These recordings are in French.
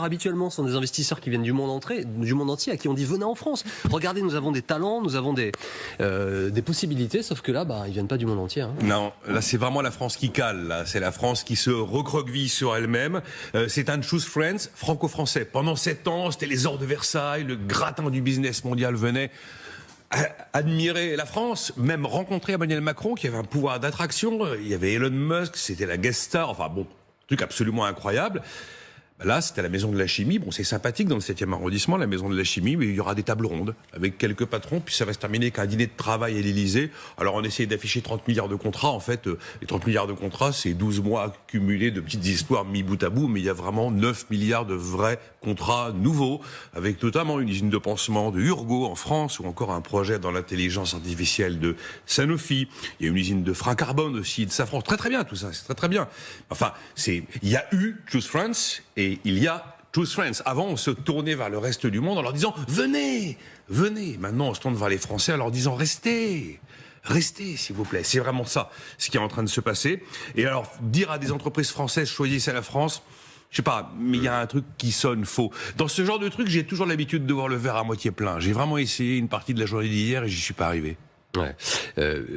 Habituellement, ce sont des investisseurs qui viennent du monde entier, à qui on dit venez en France. Regardez, nous avons des talents, nous avons des possibilités, sauf que là, ils viennent pas du monde entier. Hein. Non, là c'est vraiment la France qui cale. Là, c'est la France qui se recroqueville sur elle-même. C'est un choose friends franco-français. Pendant 7 ans, c'était les ors de Versailles, le gratin du business mondial venait admirer la France, même rencontrer Emmanuel Macron qui avait un pouvoir d'attraction. Il y avait Elon Musk, c'était la guest star. Enfin bon, truc absolument incroyable. Là, c'était la Maison de la Chimie. Bon, c'est sympathique dans le 7e arrondissement, la Maison de la Chimie, mais il y aura des tables rondes avec quelques patrons, puis ça va se terminer avec un dîner de travail à l'Élysée. Alors, on essaie d'afficher 30 milliards de contrats. En fait, les 30 milliards de contrats, c'est 12 mois accumulés de petites histoires mis bout à bout, mais il y a vraiment 9 milliards de vrais contrats nouveaux, avec notamment une usine de pansement de Urgo en France, ou encore un projet dans l'intelligence artificielle de Sanofi. Il y a une usine de frein carbone aussi, de Safran. Très très bien tout ça, c'est très très bien. Enfin, il y a eu Choose France, et il y a Choose Friends. Avant, on se tournait vers le reste du monde en leur disant « Venez, venez ». Maintenant, on se tourne vers les Français en leur disant « Restez, restez, s'il vous plaît ». C'est vraiment ça, ce qui est en train de se passer. Et alors, dire à des entreprises françaises « Choisissez la France », je sais pas, mais il y a un truc qui sonne faux. Dans ce genre de truc, j'ai toujours l'habitude de voir le verre à moitié plein. J'ai vraiment essayé une partie de la journée d'hier et j'y suis pas arrivé. Ouais.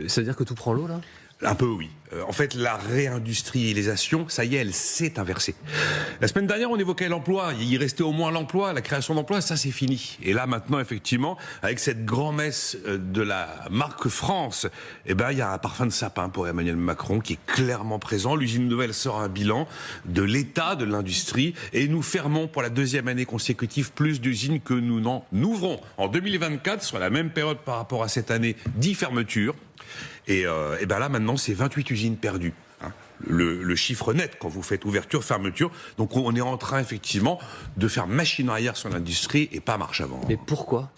Ça veut dire que tout prend l'eau, là ? Un peu, oui. En fait, la réindustrialisation, ça y est, elle s'est inversée. La semaine dernière, on évoquait l'emploi. Il restait au moins l'emploi, la création d'emplois, ça c'est fini. Et là, maintenant, effectivement, avec cette grand-messe de la marque France, il y a un parfum de sapin pour Emmanuel Macron qui est clairement présent. L'usine nouvelle sort un bilan de l'état de l'industrie et nous fermons pour la 2e année consécutive plus d'usines que nous n'en ouvrons. En 2024, sur la même période par rapport à cette année, 10 fermetures. Et là, maintenant, c'est 28 usines perdues. Hein. Le chiffre net, quand vous faites ouverture, fermeture. Donc, on est en train, effectivement, de faire machine arrière sur l'industrie et pas marche avant. Mais pourquoi ?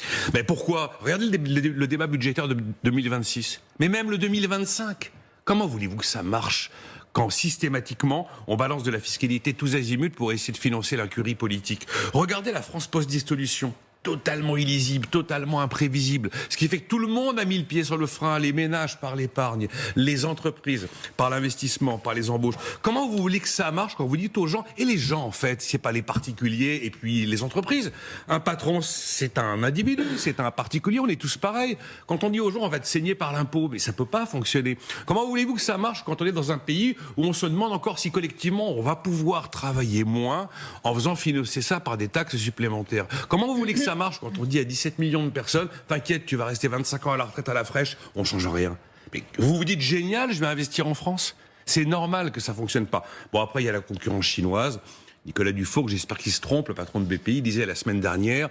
Pourquoi ? Regardez le débat budgétaire de 2026. Mais même le 2025. Comment voulez-vous que ça marche quand systématiquement, on balance de la fiscalité tous azimuts pour essayer de financer l'incurie politique ? Regardez la France post-dissolution. Totalement illisible, totalement imprévisible. Ce qui fait que tout le monde a mis le pied sur le frein, les ménages par l'épargne, les entreprises par l'investissement, par les embauches. Comment vous voulez que ça marche quand vous dites aux gens, et les gens en fait, c'est pas les particuliers et puis les entreprises. Un patron, c'est un individu, c'est un particulier, on est tous pareils. Quand on dit aux gens, on va te saigner par l'impôt, mais ça peut pas fonctionner. Comment voulez-vous que ça marche quand on est dans un pays où on se demande encore si collectivement on va pouvoir travailler moins en faisant financer ça par des taxes supplémentaires? Comment vous voulez que ça marche quand on dit à 17 millions de personnes, t'inquiète, tu vas rester 25 ans à la retraite à la fraîche, on change rien. Mais vous vous dites génial, je vais investir en France. C'est normal que ça fonctionne pas. Bon, après il y a la concurrence chinoise. Nicolas Dufour, j'espère qu'il se trompe, le patron de BPI, disait la semaine dernière,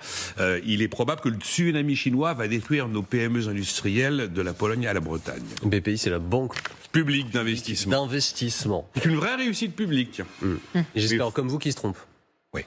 il est probable que le tsunami chinois va détruire nos PME industrielles de la Pologne à la Bretagne. BPI, c'est la banque publique d'investissement. D'investissement. C'est une vraie réussite publique. J'espère comme vous qu'il se trompe. Oui.